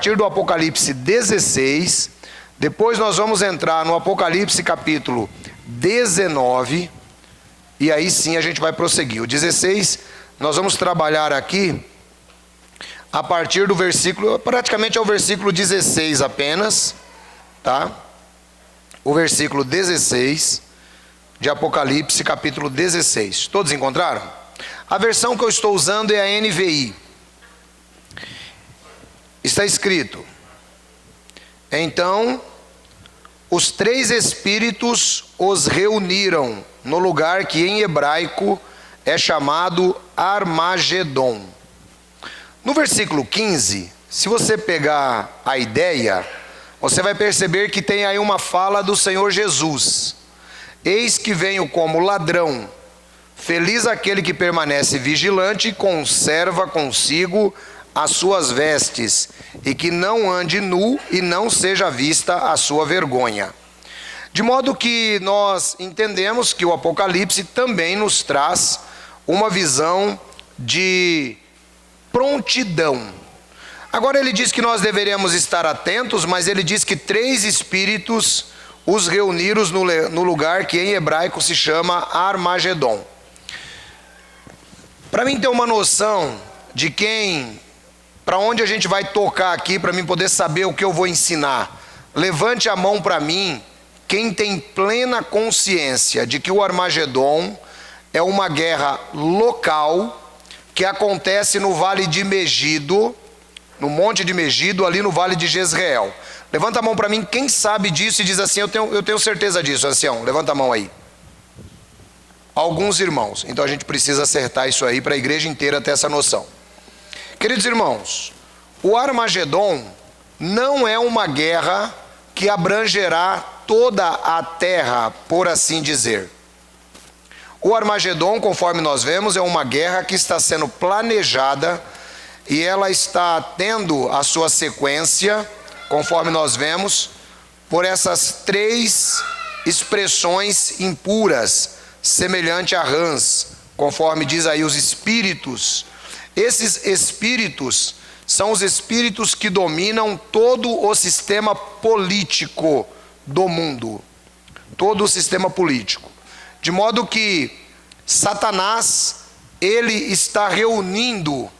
partir do Apocalipse 16, depois nós vamos entrar no Apocalipse capítulo 19, e aí sim a gente vai prosseguir. O 16, nós vamos trabalhar aqui a partir do versículo, praticamente é o versículo 16 apenas, tá? O versículo 16 de Apocalipse capítulo 16. Todos encontraram? A versão que eu estou usando é a NVI. Está escrito: então os três espíritos os reuniram no lugar que em hebraico é chamado Armagedon. No versículo 15, se você pegar a ideia, você vai perceber que tem aí uma fala do Senhor Jesus: eis que venho como ladrão, feliz aquele que permanece vigilante e conserva consigo as suas vestes, e que não ande nu e não seja vista a sua vergonha. De modo que nós entendemos que o Apocalipse também nos traz uma visão de prontidão. Agora ele diz que nós deveríamos estar atentos, mas ele diz que três espíritos os reuniram no lugar que em hebraico se chama Armagedon. Para mim ter uma noção de para onde a gente vai tocar aqui, para mim poder saber o que eu vou ensinar, levante a mão para mim quem tem plena consciência de que o Armagedon é uma guerra local que acontece no Vale de Megido, no Monte de Megido, ali no Vale de Jezreel. Levanta a mão para mim quem sabe disso e diz assim: eu tenho certeza disso. Ancião, levanta a mão aí. Alguns irmãos. Então a gente precisa acertar isso aí para a igreja inteira ter essa noção. Queridos irmãos, o Armagedon não é uma guerra que abrangerá toda a terra, por assim dizer. O Armagedon, conforme nós vemos, é uma guerra que está sendo planejada e ela está tendo a sua sequência, conforme nós vemos, por essas três expressões impuras, semelhante a rãs, conforme diz aí os espíritos. Esses espíritos são os espíritos que dominam todo o sistema político do mundo, todo o sistema político. De modo que Satanás, ele está reunindo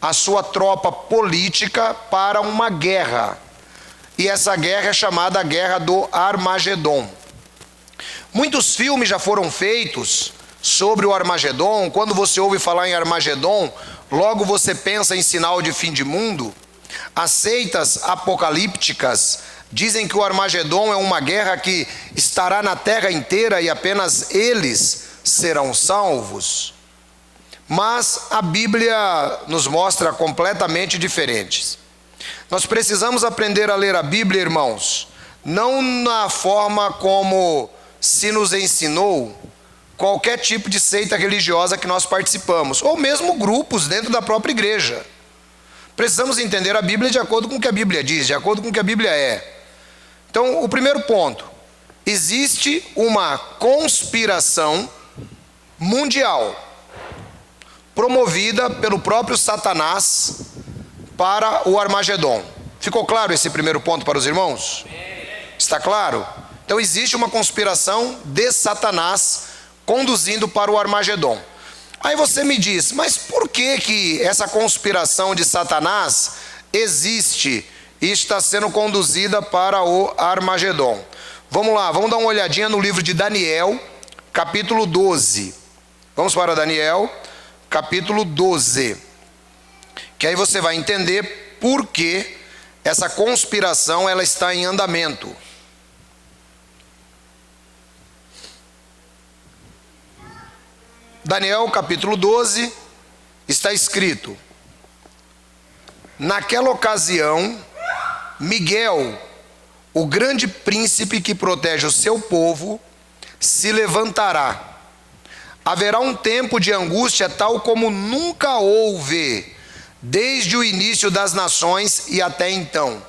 a sua tropa política para uma guerra. E essa guerra é chamada a Guerra do Armagedon. Muitos filmes já foram feitos sobre o Armagedon. Quando você ouve falar em Armagedon, logo você pensa em sinal de fim de mundo. As seitas apocalípticas dizem que o Armagedon é uma guerra que estará na terra inteira e apenas eles serão salvos. Mas a Bíblia nos mostra completamente diferentes. Nós precisamos aprender a ler a Bíblia, irmãos, não na forma como se nos ensinou qualquer tipo de seita religiosa que nós participamos, ou mesmo grupos dentro da própria igreja. Precisamos entender a Bíblia de acordo com o que a Bíblia diz, de acordo com o que a Bíblia é. Então, o primeiro ponto: existe uma conspiração mundial promovida pelo próprio Satanás para o Armagedon. Ficou claro esse primeiro ponto para os irmãos? Está claro? Então existe uma conspiração de Satanás conduzindo para o Armagedon. Aí você me diz: mas por que essa conspiração de Satanás existe e está sendo conduzida para o Armagedon? Vamos lá, vamos dar uma olhadinha no livro de Daniel, capítulo 12. Vamos para Daniel, capítulo 12. Que aí você vai entender por que essa conspiração ela está em andamento. Daniel capítulo 12, está escrito: naquela ocasião, Miguel, o grande príncipe que protege o seu povo, se levantará. Haverá um tempo de angústia tal como nunca houve, desde o início das nações e até então.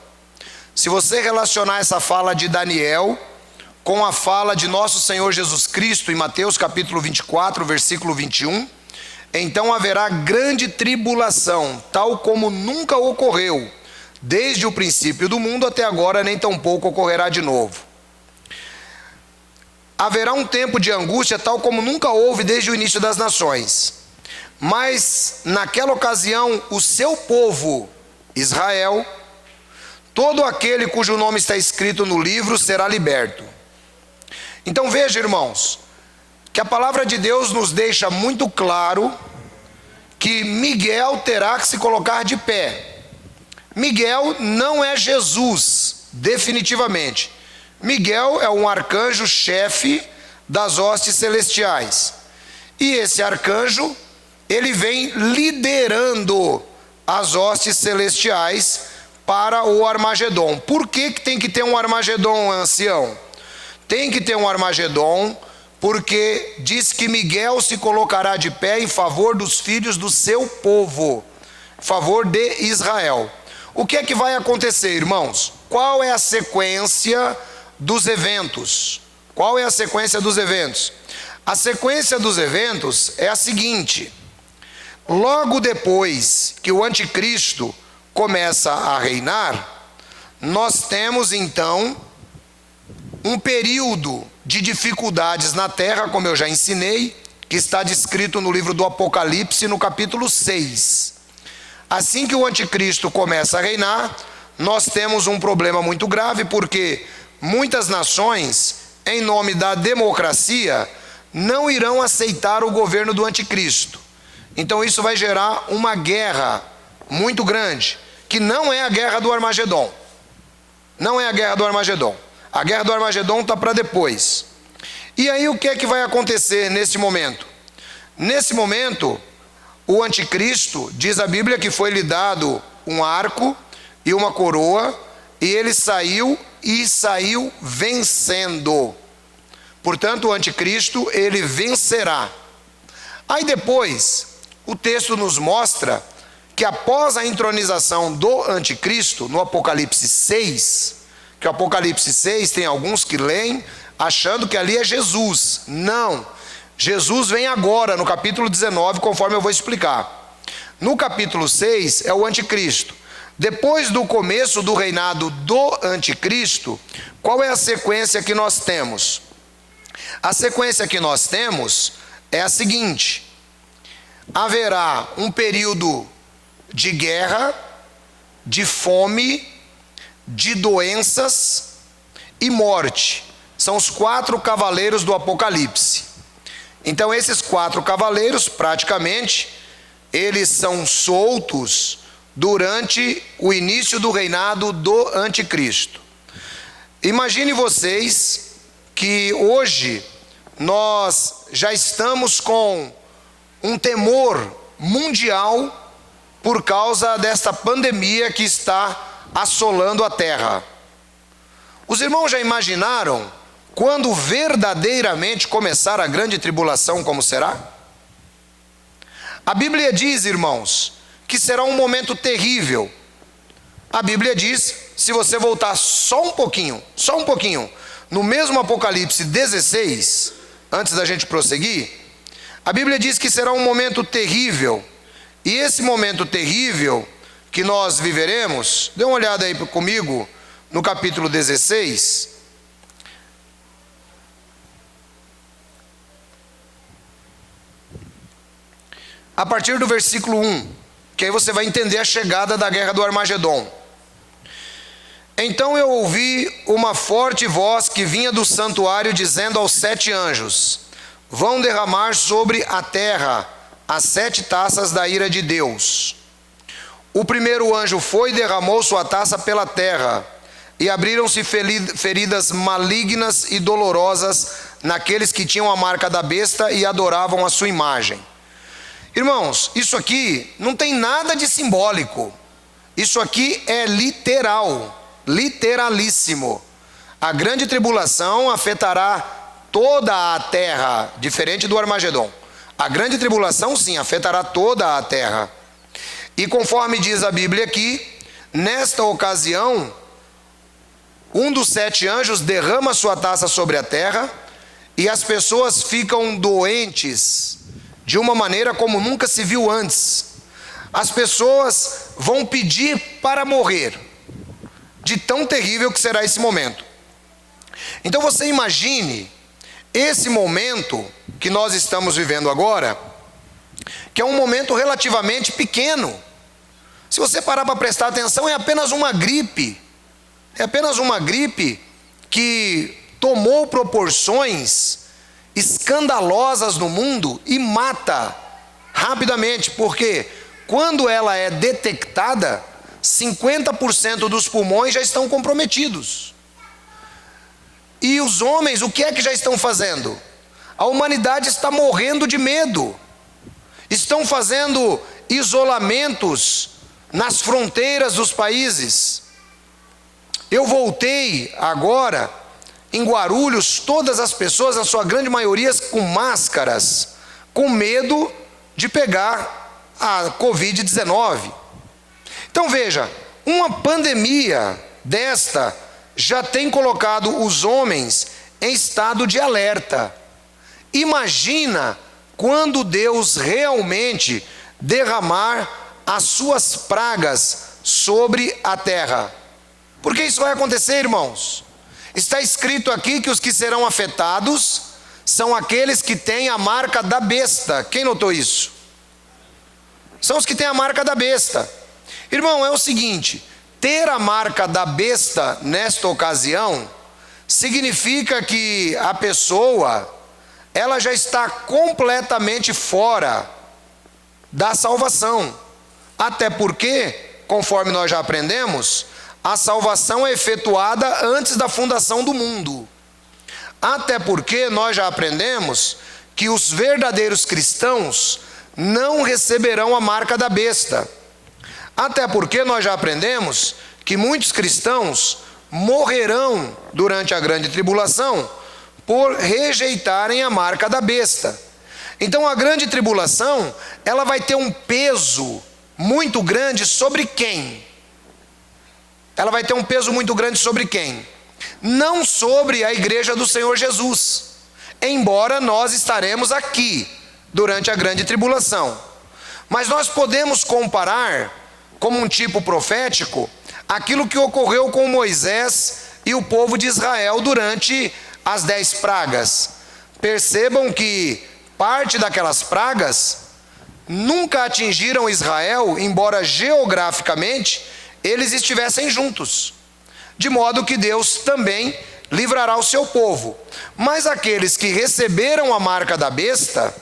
Se você relacionar essa fala de Daniel com a fala de nosso Senhor Jesus Cristo em Mateus capítulo 24, versículo 21, então haverá grande tribulação, tal como nunca ocorreu, desde o princípio do mundo até agora, nem tampouco ocorrerá de novo. Haverá um tempo de angústia tal como nunca houve desde o início das nações. Mas naquela ocasião, o seu povo, Israel, todo aquele cujo nome está escrito no livro será liberto. Então veja, irmãos, que a palavra de Deus nos deixa muito claro que Miguel terá que se colocar de pé. Miguel não é Jesus, definitivamente. Miguel é um arcanjo-chefe das hostes celestiais. E esse arcanjo, ele vem liderando as hostes celestiais para o Armagedon. Por que tem que ter um Armagedon, ancião? Tem que ter um Armagedon porque diz que Miguel se colocará de pé em favor dos filhos do seu povo, em favor de Israel. O que é que vai acontecer, irmãos? Qual é a sequência dos eventos? Qual é a sequência dos eventos? A sequência dos eventos é a seguinte: logo depois que o anticristo começa a reinar, nós temos então um período de dificuldades na terra, como eu já ensinei, que está descrito no livro do Apocalipse, no capítulo 6. Assim que o anticristo começa a reinar, nós temos um problema muito grave, porque muitas nações, em nome da democracia, não irão aceitar o governo do anticristo. Então isso vai gerar uma guerra muito grande, que não é a guerra do Armagedon. Não é a guerra do Armagedon. A guerra do Armagedon está para depois. E aí o que é que vai acontecer nesse momento? Nesse momento, o anticristo, diz a Bíblia que foi-lhe dado um arco e uma coroa, e ele saiu vencendo. Portanto, o anticristo, ele vencerá. Aí depois, o texto nos mostra que após a entronização do anticristo, no Apocalipse 6, que o Apocalipse 6 tem alguns que leem achando que ali é Jesus. Não, Jesus vem agora no capítulo 19, conforme eu vou explicar. No capítulo 6 é o anticristo. Depois do começo do reinado do anticristo, qual é a sequência que nós temos? A sequência que nós temos é a seguinte: haverá um período de guerra, de fome, de doenças e morte. São os 4 cavaleiros do Apocalipse. Então esses 4 cavaleiros, praticamente, eles são soltos durante o início do reinado do anticristo. Imagine vocês que hoje nós já estamos com um temor mundial por causa desta pandemia que está assolando a terra. Os irmãos já imaginaram quando verdadeiramente começar a grande tribulação, como será? A Bíblia diz, irmãos, que será um momento terrível. A Bíblia diz, se você voltar só um pouquinho, no mesmo Apocalipse 16, antes da gente prosseguir, a Bíblia diz que será um momento terrível. E esse momento terrível que nós viveremos, dê uma olhada aí comigo no capítulo 16. A partir do versículo 1, que aí você vai entender a chegada da guerra do Armagedon. Então eu ouvi uma forte voz que vinha do santuário dizendo aos 7 anjos: vão derramar sobre a terra as 7 taças da ira de Deus. O primeiro anjo foi e derramou sua taça pela terra, e abriram-se feridas malignas e dolorosas naqueles que tinham a marca da besta e adoravam a sua imagem. Irmãos, isso aqui não tem nada de simbólico. Isso aqui é literal, literalíssimo. A grande tribulação afetará toda a terra, diferente do Armagedon. A grande tribulação, sim, afetará toda a terra. E conforme diz a Bíblia aqui, nesta ocasião, um dos 7 anjos derrama sua taça sobre a terra, e as pessoas ficam doentes de uma maneira como nunca se viu antes. As pessoas vão pedir para morrer. de tão terrível que será esse momento. Então você imagine esse momento que nós estamos vivendo agora, que é um momento relativamente pequeno. Se você parar para prestar atenção, é apenas uma gripe. É apenas uma gripe que tomou proporções escandalosas no mundo e mata rapidamente, porque quando ela é detectada, 50% dos pulmões já estão comprometidos. E os homens, o que é que já estão fazendo? A humanidade está morrendo de medo. Estão fazendo isolamentos nas fronteiras dos países. Eu voltei agora em Guarulhos, todas as pessoas, na sua grande maioria, com máscaras, com medo de pegar a Covid-19. Então veja, uma pandemia desta já tem colocado os homens em estado de alerta. Imagina quando Deus realmente derramar as suas pragas sobre a terra. Porque isso vai acontecer, irmãos. Está escrito aqui que os que serão afetados são aqueles que têm a marca da besta. Quem notou isso? São os que têm a marca da besta. Irmão, é o seguinte, ter a marca da besta nesta ocasião significa que a pessoa, ela já está completamente fora da salvação. Até porque, conforme nós já aprendemos, a salvação é efetuada antes da fundação do mundo. Até porque nós já aprendemos que os verdadeiros cristãos não receberão a marca da besta. Até porque nós já aprendemos que muitos cristãos morrerão durante a grande tribulação por rejeitarem a marca da besta. Então a grande tribulação, ela vai ter um peso muito grande sobre quem? Ela vai ter um peso muito grande sobre quem? Não sobre a igreja do Senhor Jesus, embora nós estaremos aqui durante a grande tribulação. Mas nós podemos comparar, como um tipo profético, aquilo que ocorreu com Moisés e o povo de Israel durante as 10 pragas. Percebam que parte daquelas pragas nunca atingiram Israel, embora geograficamente eles estivessem juntos, de modo que Deus também livrará o seu povo. Mas aqueles que receberam a marca da besta,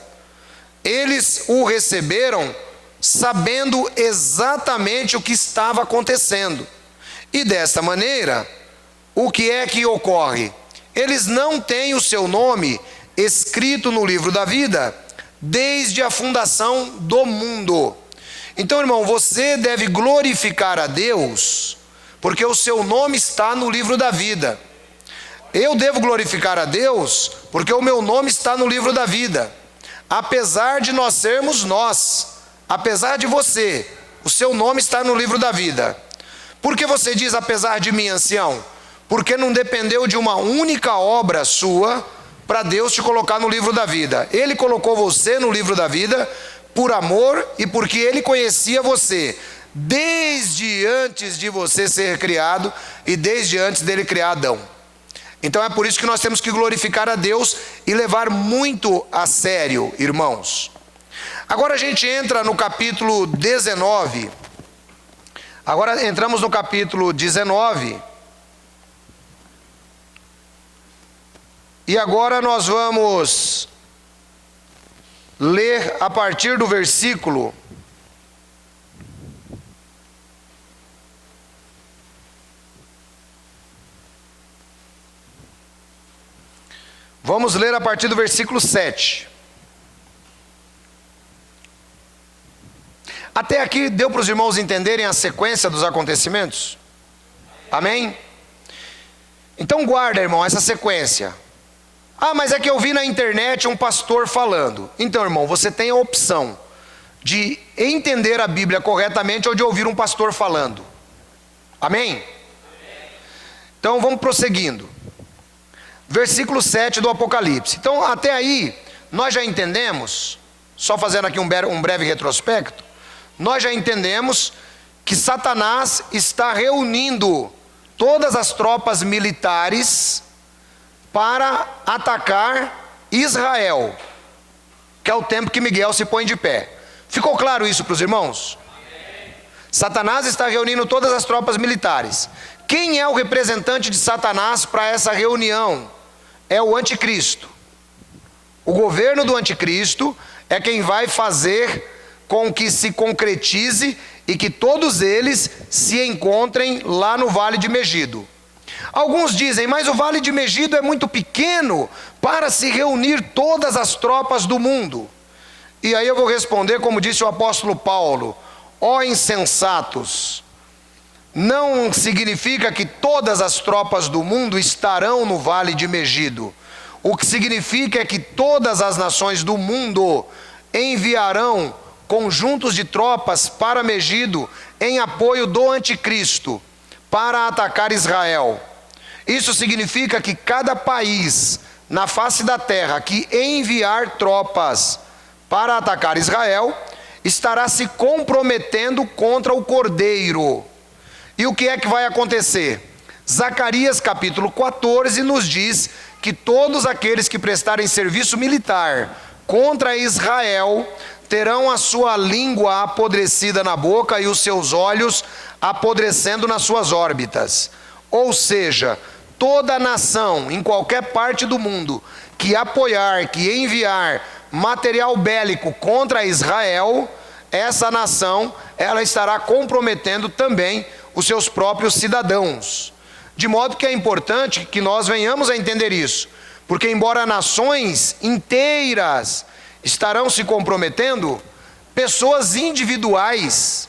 eles o receberam sabendo exatamente o que estava acontecendo. E desta maneira, o que é que ocorre? Eles não têm o seu nome escrito no livro da vida desde a fundação do mundo. Então, irmão, você deve glorificar a Deus, porque o seu nome está no livro da vida. Eu devo glorificar a Deus, porque o meu nome está no livro da vida. Apesar de nós sermos nós, apesar de você, o seu nome está no livro da vida. Por que você diz apesar de mim, ancião? Porque não dependeu de uma única obra sua para Deus te colocar no livro da vida. Ele colocou você no livro da vida por amor e porque Ele conhecia você desde antes de você ser criado e desde antes dele criar Adão. Então é por isso que nós temos que glorificar a Deus e levar muito a sério, irmãos. Agora a gente entra no capítulo 19. Agora entramos no capítulo 19. E agora nós vamos ler a partir do versículo Vamos ler a partir do versículo 7. Até aqui deu para os irmãos entenderem a sequência dos acontecimentos? Amém? Então guarda, irmão, essa sequência. Ah, mas é que eu vi na internet um pastor falando. Então, irmão, você tem a opção de entender a Bíblia corretamente ou de ouvir um pastor falando. Amém? Então vamos prosseguindo. Versículo 7 do Apocalipse. Então até aí nós já entendemos, só fazendo aqui um breve retrospecto, nós já entendemos que Satanás está reunindo todas as tropas militares para atacar Israel, que é o tempo que Miguel se põe de pé. Ficou claro isso para os irmãos? Satanás está reunindo todas as tropas militares. Quem é o representante de Satanás para essa reunião? É o anticristo. O governo do anticristo é quem vai fazer com que se concretize e que todos eles se encontrem lá no Vale de Megido. Alguns dizem, mas o Vale de Megido é muito pequeno para se reunir todas as tropas do mundo. E aí eu vou responder como disse o apóstolo Paulo: ó insensatos, não significa que todas as tropas do mundo estarão no Vale de Megido. O que significa é que todas as nações do mundo enviarão conjuntos de tropas para Megido em apoio do anticristo para atacar Israel. Isso significa que cada país na face da terra que enviar tropas para atacar Israel estará se comprometendo contra o Cordeiro. E o que é que vai acontecer? Zacarias capítulo 14 nos diz que todos aqueles que prestarem serviço militar contra Israel terão a sua língua apodrecida na boca e os seus olhos apodrecendo nas suas órbitas. Ou seja, toda nação em qualquer parte do mundo que apoiar, que enviar material bélico contra Israel, essa nação, ela estará comprometendo também os seus próprios cidadãos. De modo que é importante que nós venhamos a entender isso, porque embora nações inteiras estarão se comprometendo, pessoas individuais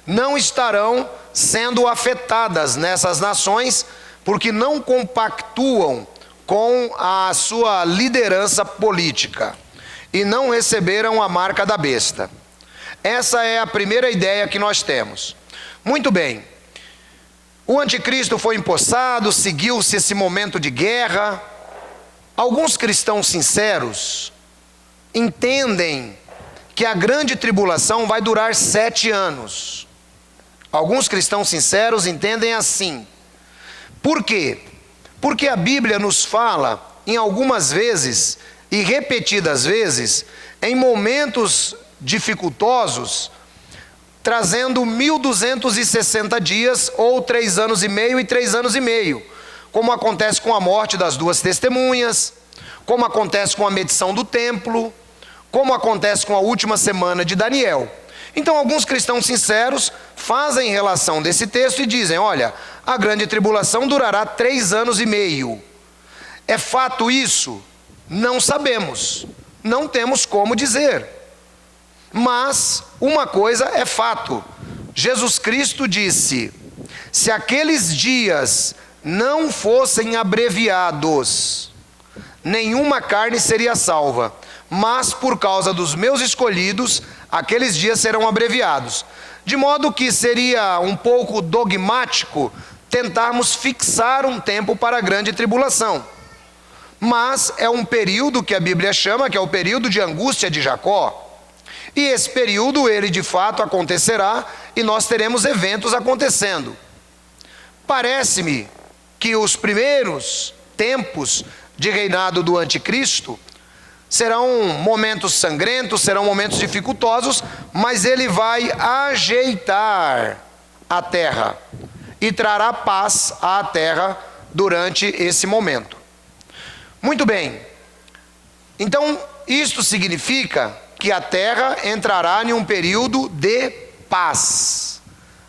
não estarão sendo afetadas nessas nações, porque não compactuam com a sua liderança política e não receberam a marca da besta. Essa é a primeira ideia que nós temos. Muito bem, o anticristo foi empossado, seguiu-se esse momento de guerra. Alguns cristãos sinceros entendem que a grande tribulação vai durar 7 anos. Alguns cristãos sinceros entendem assim. Por quê? Porque a Bíblia nos fala, em algumas vezes e repetidas vezes, em momentos dificultosos, trazendo 1260 dias, ou 3 anos e meio e 3 anos e meio, como acontece com a morte das 2 testemunhas, como acontece com a medição do templo, como acontece com a última semana de Daniel. Então alguns cristãos sinceros fazem relação desse texto e dizem, olha, a grande tribulação durará 3 anos e meio. É fato isso? Não sabemos, não temos como dizer. Mas uma coisa é fato, Jesus Cristo disse, se aqueles dias não fossem abreviados, nenhuma carne seria salva, mas por causa dos meus escolhidos, aqueles dias serão abreviados. De modo que seria um pouco dogmático tentarmos fixar um tempo para a grande tribulação. Mas é um período que a Bíblia chama, que é o período de angústia de Jacó. E esse período, ele de fato acontecerá, e nós teremos eventos acontecendo. Parece-me que os primeiros tempos de reinado do anticristo serão momentos sangrentos, serão momentos dificultosos, mas ele vai ajeitar a terra e trará paz à terra durante esse momento. Muito bem, então isto significa que a terra entrará em um período de paz,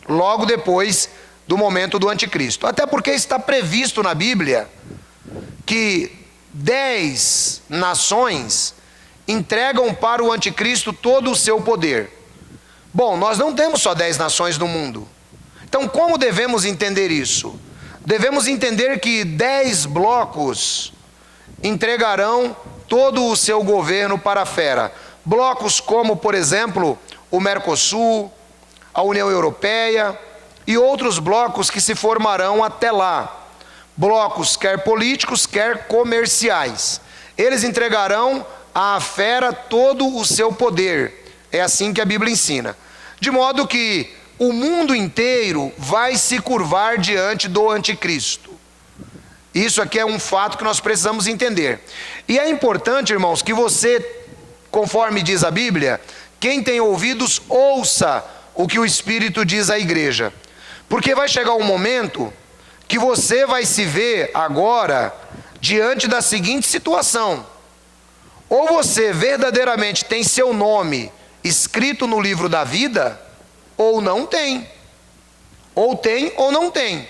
logo depois do momento do anticristo. Até porque está previsto na Bíblia que 10 nações entregam para o anticristo todo o seu poder. Bom, nós não temos só 10 nações no mundo. Então como devemos entender isso? Devemos entender que 10 blocos entregarão todo o seu governo para a fera. Blocos como, por exemplo, o Mercosul, a União Europeia e outros blocos que se formarão até lá. Blocos quer políticos, quer comerciais. Eles entregarão à fera todo o seu poder. É assim que a Bíblia ensina. De modo que o mundo inteiro vai se curvar diante do anticristo. Isso aqui é um fato que nós precisamos entender. E é importante, irmãos, que você, conforme diz a Bíblia, quem tem ouvidos, ouça o que o Espírito diz à igreja. Porque vai chegar um momento que você vai se ver agora diante da seguinte situação: ou você verdadeiramente tem seu nome escrito no livro da vida, ou não tem. Ou tem ou não tem.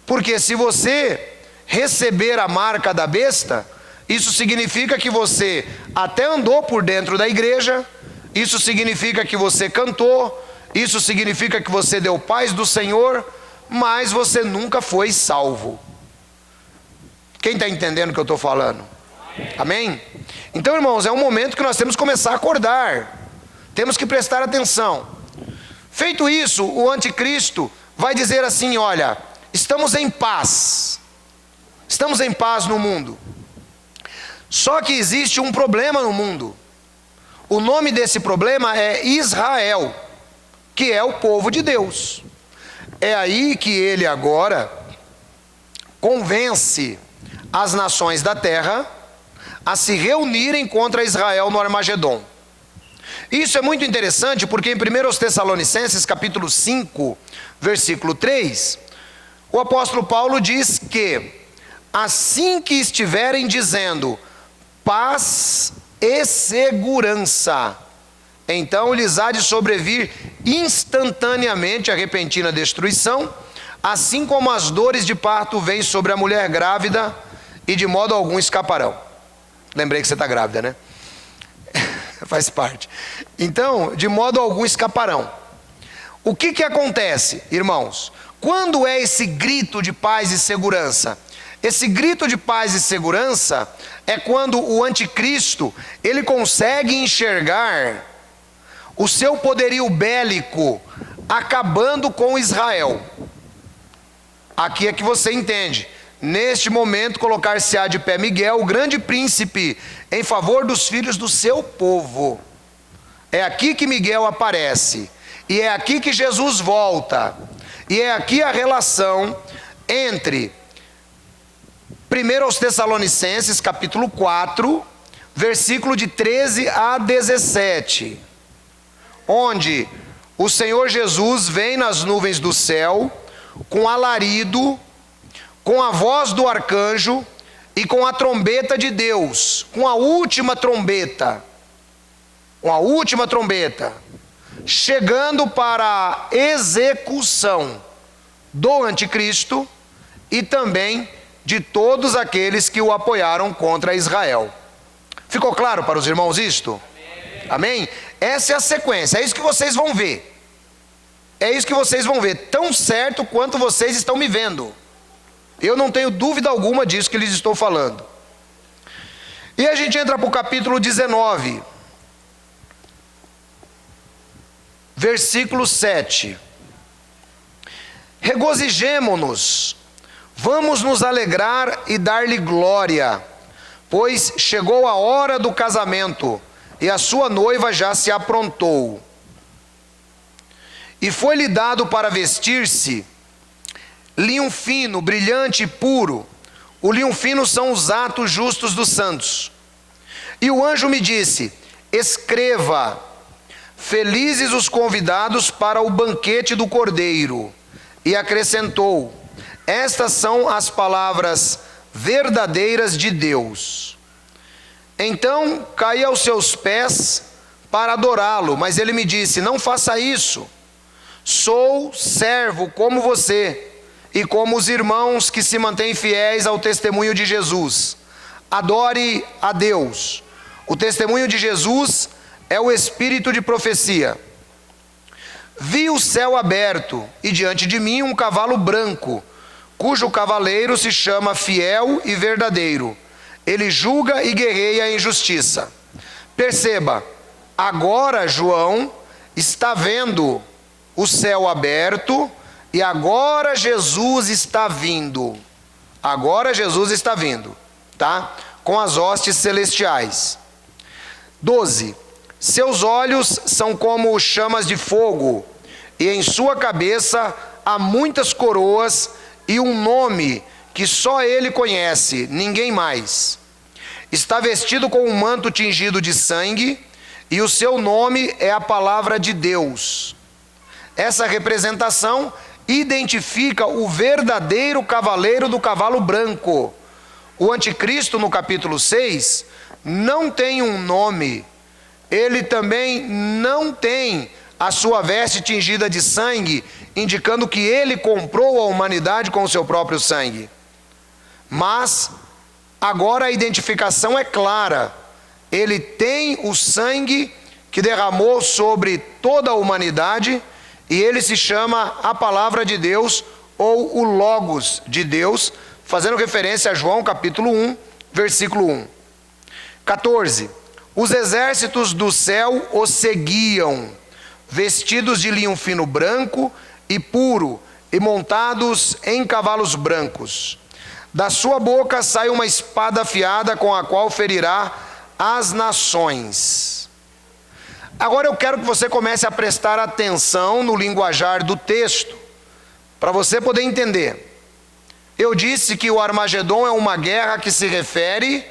Porque se você receber a marca da besta, isso significa que você até andou por dentro da igreja, isso significa que você cantou, isso significa que você deu paz do Senhor, mas você nunca foi salvo. Quem está entendendo o que eu estou falando? Amém? Então, irmãos, é um momento que nós temos que começar a acordar, temos que prestar atenção. Feito isso, o anticristo vai dizer assim: olha, estamos em paz no mundo. Só que existe um problema no mundo. O nome desse problema é Israel, que é o povo de Deus. É aí que ele agora convence as nações da terra a se reunirem contra Israel no Armagedon. Isso é muito interessante porque em 1 Tessalonicenses capítulo 5, versículo 3, o apóstolo Paulo diz que assim que estiverem dizendo paz e segurança, então lhes há de sobrevir instantaneamente a repentina destruição, assim como as dores de parto vêm sobre a mulher grávida, e de modo algum escaparão. Lembrei que você está grávida, né? Faz parte. Então, de modo algum escaparão. O que acontece, irmãos? Quando é esse grito de paz e segurança? Esse grito de paz e segurança é quando o anticristo, ele consegue enxergar o seu poderio bélico acabando com Israel. Aqui é que você entende. Neste momento colocar-se-á de pé Miguel, o grande príncipe, em favor dos filhos do seu povo. É aqui que Miguel aparece. E é aqui que Jesus volta. E é aqui a relação entre 1 Tessalonicenses capítulo 4, versículo de 13 a 17. Onde o Senhor Jesus vem nas nuvens do céu, com alarido, com a voz do arcanjo e com a trombeta de Deus, com a última trombeta, chegando para a execução do anticristo e também de todos aqueles que o apoiaram contra Israel. Ficou claro para os irmãos isto? Amém? Essa é a sequência, é isso que vocês vão ver. É isso que vocês vão ver, tão certo quanto vocês estão me vendo. Eu não tenho dúvida alguma disso que lhes estou falando. E a gente entra para o capítulo 19, versículo 7. Regozijemo-nos, vamos nos alegrar e dar-lhe glória, pois chegou a hora do casamento, e a sua noiva já se aprontou. E foi-lhe dado para vestir-se linho fino, brilhante e puro. O linho fino são os atos justos dos santos. E o anjo me disse: escreva, felizes os convidados para o banquete do Cordeiro. E acrescentou: estas são as palavras verdadeiras de Deus. Então caí aos seus pés para adorá-lo, mas ele me disse: não faça isso, sou servo como você, e como os irmãos que se mantêm fiéis ao testemunho de Jesus. Adore a Deus. O testemunho de Jesus é o espírito de profecia. Vi o céu aberto, e diante de mim um cavalo branco, cujo cavaleiro se chama Fiel e Verdadeiro. Ele julga e guerreia em justiça. Perceba, agora João está vendo o céu aberto, e agora Jesus está vindo. Agora Jesus está vindo, tá? Com as hostes celestiais. 12. Seus olhos são como chamas de fogo, e em sua cabeça há muitas coroas e um nome que só ele conhece, ninguém mais. Está vestido com um manto tingido de sangue, e o seu nome é a palavra de Deus. Essa representação identifica o verdadeiro cavaleiro do cavalo branco. O anticristo, no capítulo 6, não tem um nome. Ele também não tem a sua veste tingida de sangue, indicando que ele comprou a humanidade com o seu próprio sangue. Mas agora a identificação é clara. Ele tem o sangue que derramou sobre toda a humanidade, e ele se chama a palavra de Deus, ou o Logos de Deus, fazendo referência a João capítulo 1, versículo 1. 14. Os exércitos do céu o seguiam, vestidos de linho fino branco e puro, e montados em cavalos brancos. Da sua boca sai uma espada afiada, com a qual ferirá as nações. Agora eu quero que você comece a prestar atenção no linguajar do texto, para você poder entender. Eu disse que o Armagedon é uma guerra que se refere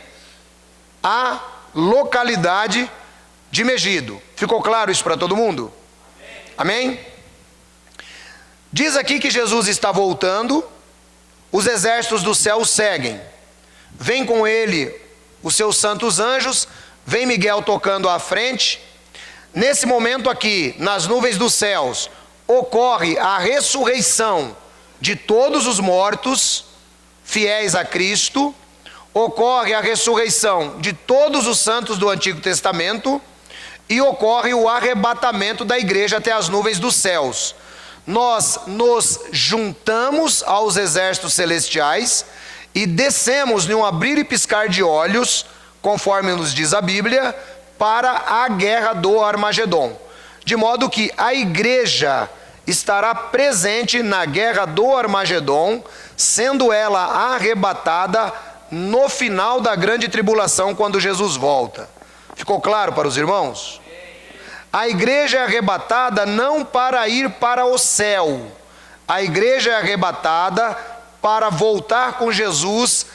à localidade de Megido. Ficou claro isso para todo mundo? Amém? Diz aqui que Jesus está voltando, os exércitos do céu o seguem. Vem com ele os seus santos anjos, vem Miguel tocando à frente. Nesse momento aqui, nas nuvens dos céus, ocorre a ressurreição de todos os mortos fiéis a Cristo, ocorre a ressurreição de todos os santos do Antigo Testamento, e ocorre o arrebatamento da igreja até as nuvens dos céus. Nós nos juntamos aos exércitos celestiais e descemos num abrir e piscar de olhos, conforme nos diz a Bíblia, para a guerra do Armagedon. De modo que a igreja estará presente na guerra do Armagedon, sendo ela arrebatada no final da grande tribulação, quando Jesus volta. Ficou claro para os irmãos? A igreja é arrebatada não para ir para o céu. A igreja é arrebatada para voltar com Jesus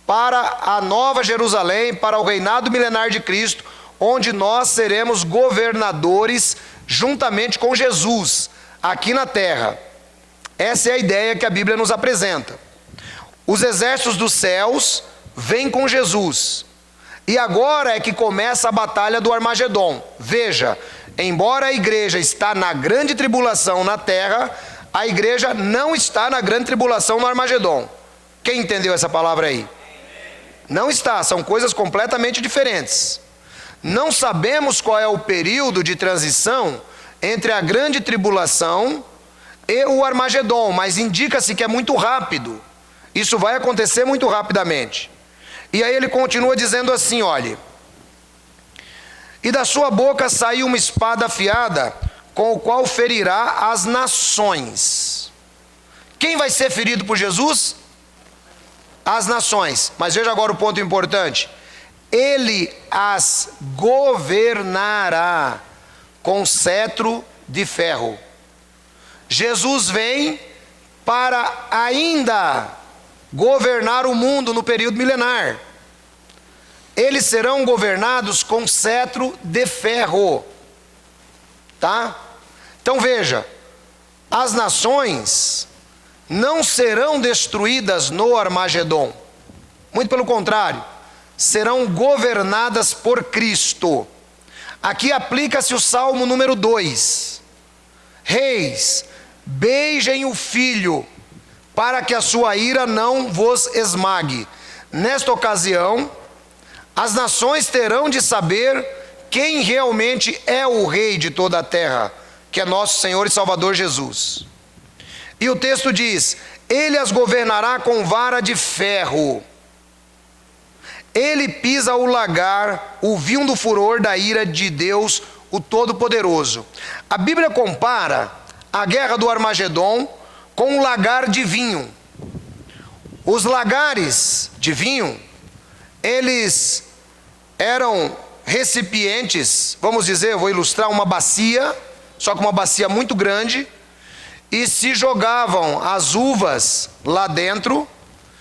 para a Nova Jerusalém, para o reinado milenar de Cristo, onde nós seremos governadores juntamente com Jesus, aqui na terra. Essa é a ideia que a Bíblia nos apresenta. Os exércitos dos céus vêm com Jesus. E agora é que começa a batalha do Armagedon. Veja, embora a igreja está na grande tribulação na terra, a igreja não está na grande tribulação no Armagedon. Quem entendeu essa palavra aí? Não está, são coisas completamente diferentes. Não sabemos qual é o período de transição entre a grande tribulação e o Armagedon, mas indica-se que é muito rápido. Isso vai acontecer muito rapidamente. E aí ele continua dizendo assim, olhe: e da sua boca saiu uma espada afiada, com o qual ferirá as nações. Quem vai ser ferido por Jesus? As nações. Mas veja agora o ponto importante: ele as governará com cetro de ferro. Jesus vem para ainda governar o mundo no período milenar. Eles serão governados com cetro de ferro. Tá? Então veja, as nações não serão destruídas no Armagedon. Muito pelo contrário, serão governadas por Cristo. Aqui aplica-se o Salmo número 2. Reis, beijem o filho, para que a sua ira não vos esmague. Nesta ocasião, as nações terão de saber quem realmente é o rei de toda a terra, que é nosso Senhor e Salvador Jesus. E o texto diz: ele as governará com vara de ferro. Ele pisa o lagar, o vinho do furor da ira de Deus, o Todo-Poderoso. A Bíblia compara a guerra do Armagedon com um lagar de vinho. Os lagares de vinho, eles eram recipientes, vamos dizer, eu vou ilustrar uma bacia, só que uma bacia muito grande, e se jogavam as uvas lá dentro,